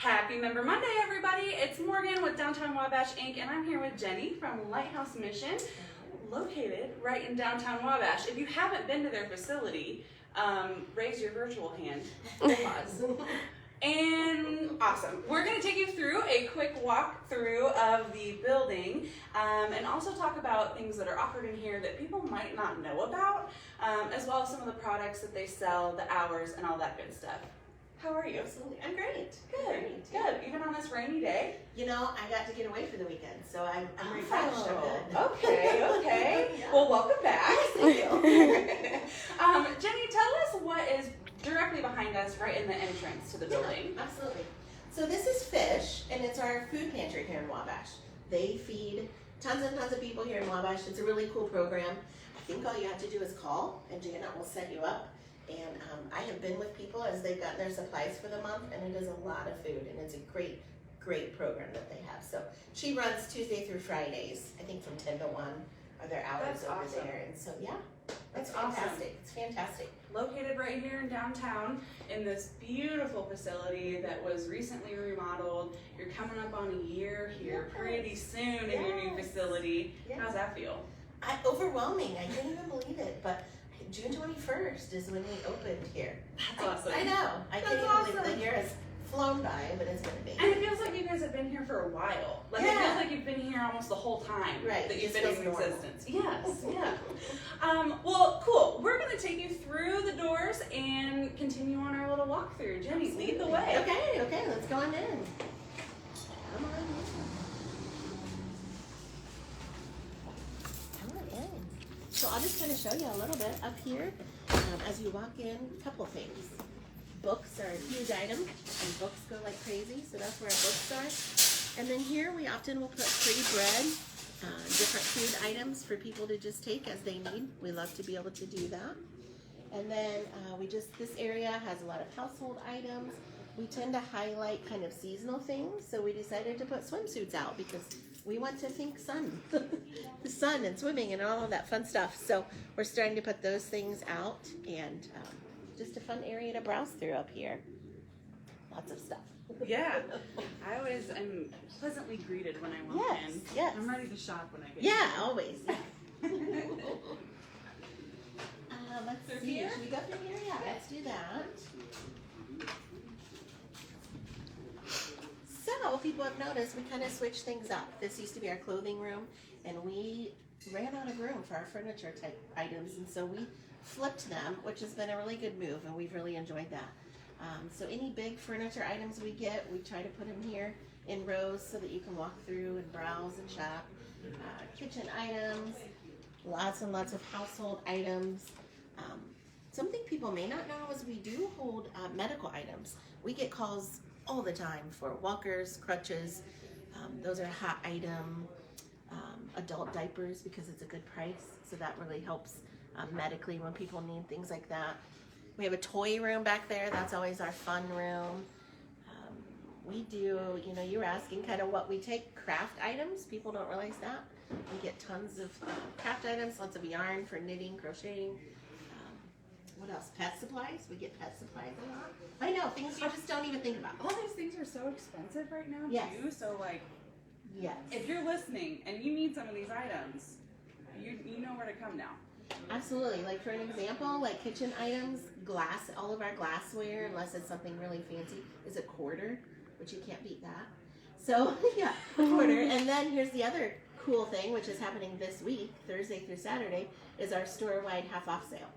Happy Member Monday, everybody. It's Morgan with Downtown Wabash, Inc., and I'm here with Jenny from Lighthouse Mission, located right in downtown Wabash. If you haven't been to their facility, raise your virtual hand. Pause. And awesome. We're going to take you through a quick walkthrough of the building and also talk about things that are offered in here that people might not know about, as well as some of the products that they sell, the hours, and all that good stuff. How are you? Absolutely. I'm great. Good. Good. Even on this rainy day? You know, I got to get away for the weekend, so I'm refreshed. I'm good. Okay. Yeah. Well, welcome back. Thank you. Jenny, tell us what is directly behind us right in the entrance to the building. Yeah, absolutely. So this is Fish, and it's our food pantry here in Wabash. They feed tons and tons of people here in Wabash. It's a really cool program. I think all you have to do is call, and Janet will set you up. And I have been with people as they've gotten their supplies for the month, and it is a lot of food, and it's a great, great program that they have. So she runs Tuesday through Fridays, I think from 10 to 1 are their hours That's over awesome. there. And so, yeah, That's it's fantastic. awesome. It's fantastic. Located right here in downtown in this beautiful facility that was recently remodeled. You're coming up on a year here pretty soon in your new facility. Yes. How's that feel? Overwhelming. I can't even believe it, but June 21st is when we opened here. That's awesome. I know. I can't even That's believe awesome. the year has flown by, but it's going to be. And it feels like you guys have been here for a while. Like it feels like you've been here almost the whole time Right. that you've It been in feels normal. existence. Yes, yeah. Well, cool. We're going to take you through the doors and continue on our little walkthrough. Jenny, lead the way. Okay, let's go on in. Come on in. Come on in. So I'll just kind of show you a little bit up here. As you walk in, a couple things. Books are a huge item, and books go like crazy, so that's where our books are. And then here we often will put free bread, different food items for people to just take as they need. We love to be able to do that. And then this area has a lot of household items. We tend to highlight kind of seasonal things, so we decided to put swimsuits out because we want to think sun, the sun and swimming and all of that fun stuff. So we're starting to put those things out, and just a fun area to browse through up here. Lots of stuff. Yeah. I always am pleasantly greeted when I walk in. Yes. I'm ready to shop when I get Yeah, here. always. Let's Through see. here? Should we go through here? Yeah, let's do that. So, people have noticed we kind of switched things up. This used to be our clothing room, and we ran out of room for our furniture type items, and so we flipped them, which has been a really good move, and we've really enjoyed that. So any big furniture items we get, we try to put them here in rows so that you can walk through and browse and shop. Kitchen items, lots and lots of household items. Something people may not know is we do hold medical items. We get calls all the time for walkers, crutches. Those are a hot item. Adult diapers, because it's a good price, so that really helps medically when people need things like that. We have a toy room back there. That's always our fun room. We do, you were asking kind of what we take, craft items. People don't realize that. We get tons of craft items, lots of yarn for knitting, crocheting. What else? Pet supplies. We get pet supplies a lot. I know, things you just don't even think about. All these things are so expensive right now, Yes. too. So, like, Yes. if you're listening and you need some of these items, you know where to come now. Absolutely. Like for an example, like kitchen items, glass, all of our glassware, unless it's something really fancy, is a quarter, which you can't beat that. So yeah, a quarter. And then here's the other cool thing, which is happening this week, Thursday through Saturday, is our store-wide half-off sale.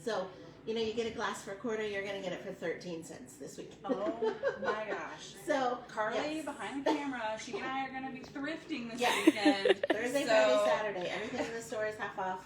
So, you get a glass for a quarter, you're going to get it for 13 cents this week. Oh my gosh. So Carly yes. behind the camera, she and I are going to be thrifting this Yeah. weekend. Thursday, Friday, Saturday, everything in the store is half off.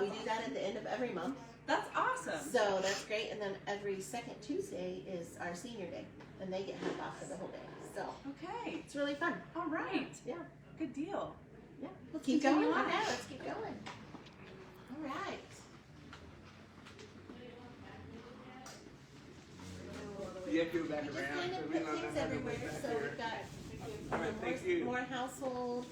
We do that at the end of every month. That's awesome. So that's great. And then every second Tuesday is our senior day, and they get half off for the whole day. So Okay. it's really fun. All right. Yeah. Good deal. Yeah. We'll keep going. continue on. Yeah, let's keep going. All right. You have to go back We just around. kind so of we put don't things have to everywhere. back So here. we've got All right, thank you. more household.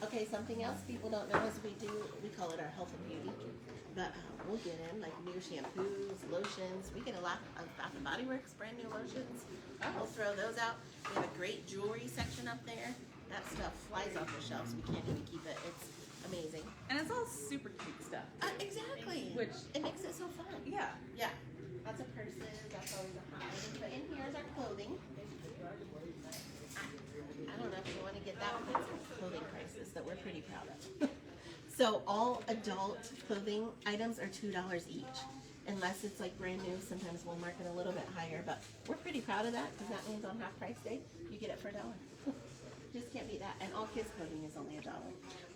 Okay, something else people don't know is we call it our health and beauty. But we'll get in like new shampoos, lotions. We get a lot of Bath and Body Works brand new lotions. We'll throw those out. We have a great jewelry section up there. That stuff flies off the shelves. We can't even keep it. It's amazing. And it's all super cute stuff. Exactly. Which it makes it so fun. Yeah. Yeah. Lots of purses. That's always a hot item. But in here is our clothing. I don't know if you want to get that one. It's our clothing prices that we're pretty proud of. So all adult clothing items are $2 each. Unless it's like brand new, sometimes we'll mark it a little bit higher, but we're pretty proud of that because that means on half price day, you get it for $1. Just can't beat that. And all kids clothing is only $1.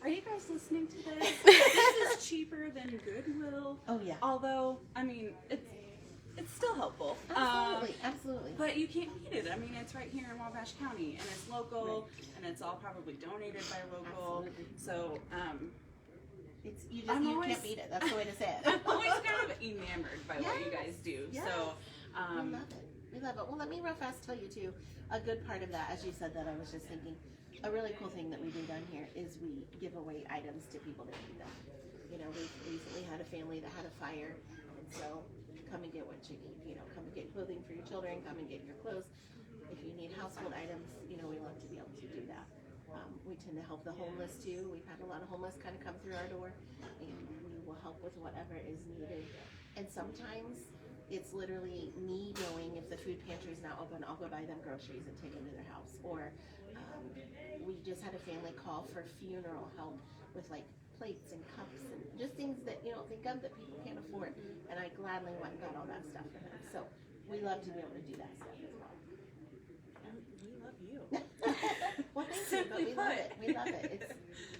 Are you guys listening to this? This is cheaper than Goodwill. Oh yeah. Although, I mean, it's still helpful. Absolutely, absolutely. But you can't beat it. I mean, it's right here in Wabash County, and it's local, and it's all probably donated by local. Absolutely. So, You always, can't beat it. That's the way to say it. I'm always kind of enamored by what you guys do. Yes. So, we love it. We love it. Well, let me real fast tell you too. A good part of that, as you said that, I was just thinking, a really cool thing that we do down here is we give away items to people that need them. You know, we recently had a family that had a fire, and so come and get what you need. You know, come and get clothing for your children. Come and get your clothes. If you need household items, you know, we love to be able to do that. We tend to help the homeless too. We've had a lot of homeless kind of come through our door, and we will help with whatever is needed. And sometimes it's literally me knowing if the food pantry is not open, I'll go buy them groceries and take them to their house. Or we just had a family call for funeral help with like plates and cups and just things that you don't think of that people can't afford. And I gladly went and got all that stuff for them. So we love to be able to do that stuff as well. we love you. Well, thank you, but we love it. We love it.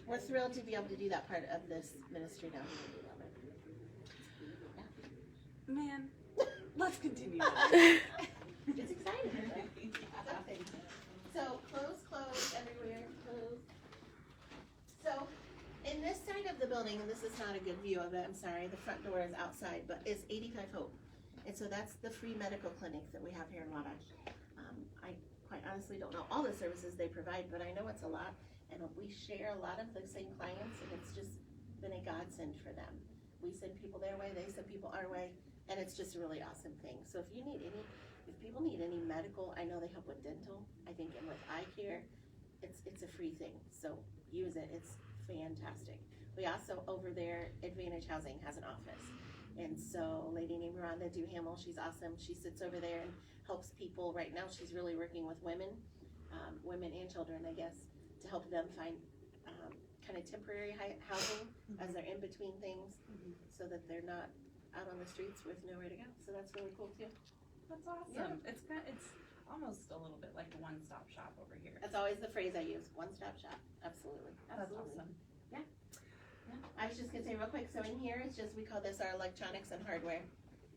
We're thrilled to be able to do that part of this ministry down here. We love it. Man, let's continue. It's exciting, isn't it? Something. So clothes everywhere, clothes. So in this side of the building, and this is not a good view of it, I'm sorry, the front door is outside, but it's 85 Hope. And so that's the free medical clinic that we have here in Wabash. I quite honestly don't know all the services they provide, but I know it's a lot. And we share a lot of the same clients, and it's just been a godsend for them. We send people their way, they send people our way, and it's just a really awesome thing. So if people need any medical, I know they help with dental, I think, and with eye care, it's a free thing. So use it, it's fantastic. We also, over there, Advantage Housing has an office. And so a lady named Rhonda Duhamel, she's awesome. She sits over there and helps people. Right now she's really working with women and children, I guess, to help them find kind of temporary housing as they're in between things, so that they're not out on the streets with nowhere to go. So that's really cool too. That's awesome. Yeah. It's almost a little bit like a one-stop shop over here. That's always the phrase I use, one-stop shop. Absolutely. That's awesome. Yeah. I was just gonna say real quick, so in here it's just, we call this our electronics and hardware.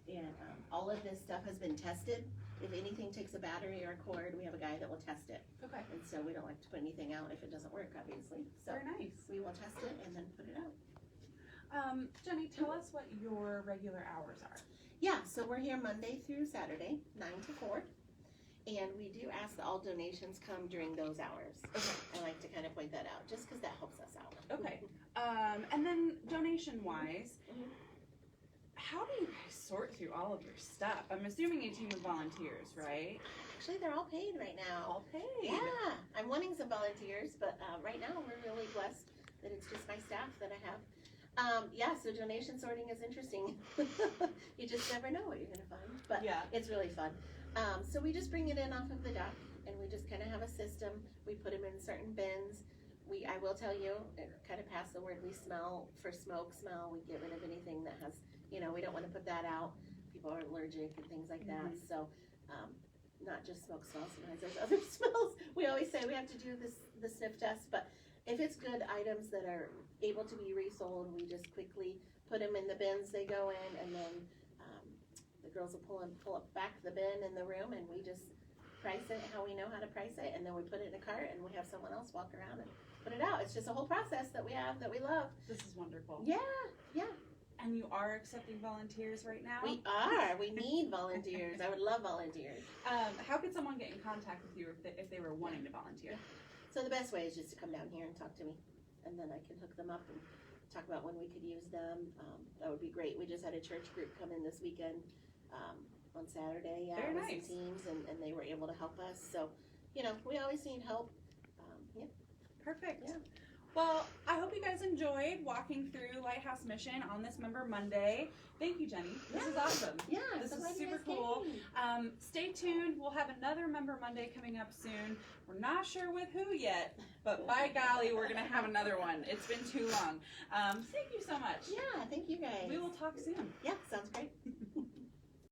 And all of this stuff has been tested. If anything takes a battery or a cord, we have a guy that will test it. Okay. And so we don't like to put anything out if it doesn't work, obviously. So very nice. We will test it and then put it out. Jenny, tell us what your regular hours are. Yeah, so we're here Monday through Saturday, 9 to 4. And we do ask that all donations come during those hours. Okay. I like to kind of point that out, just because that helps us out. Okay. And then donation-wise, how do you guys sort through all of your stuff? I'm assuming a team of volunteers, right? Actually, they're all paid right now. All paid. Yeah, I'm wanting some volunteers, but right now we're really blessed that it's just my staff that I have. Yeah, so donation sorting is interesting. You just never know what you're going to find, but yeah, it's really fun. So we just bring it in off of the dock, and we just kind of have a system. We put them in certain bins. I will tell you, kind of past the word, we smell for smoke smell. We get rid of anything that has, we don't want to put that out. People are allergic and things like that. So not just smoke smells, sometimes there's other smells. We always say we have to do the sniff test, but if it's good items that are able to be resold, we just quickly put them in the bins they go in, and then the girls will pull up back the bin in the room, and we just price it how we know how to price it, and then we put it in a cart, and we have someone else walk around and put it out. It's just a whole process that we have that we love. This is wonderful. Yeah. And you are accepting volunteers right now? We are. We need volunteers. I would love volunteers. How could someone get in contact with you if they were wanting to volunteer? So the best way is just to come down here and talk to me, and then I can hook them up and talk about when we could use them. That would be great. We just had a church group come in this weekend on Saturday. Yeah, Very with nice. some teams, and they were able to help us. So, we always need help. Yeah. Perfect. Yeah. Well, I hope you guys enjoyed walking through Lighthouse Mission on this Member Monday. Thank you, Jenny. This is awesome. Yeah, This so is glad you super guys cool. came. Stay tuned. We'll have another Member Monday coming up soon. We're not sure with who yet, but by golly, we're going to have another one. It's been too long. Thank you so much. Yeah, thank you guys. We will talk soon. Yeah, sounds great.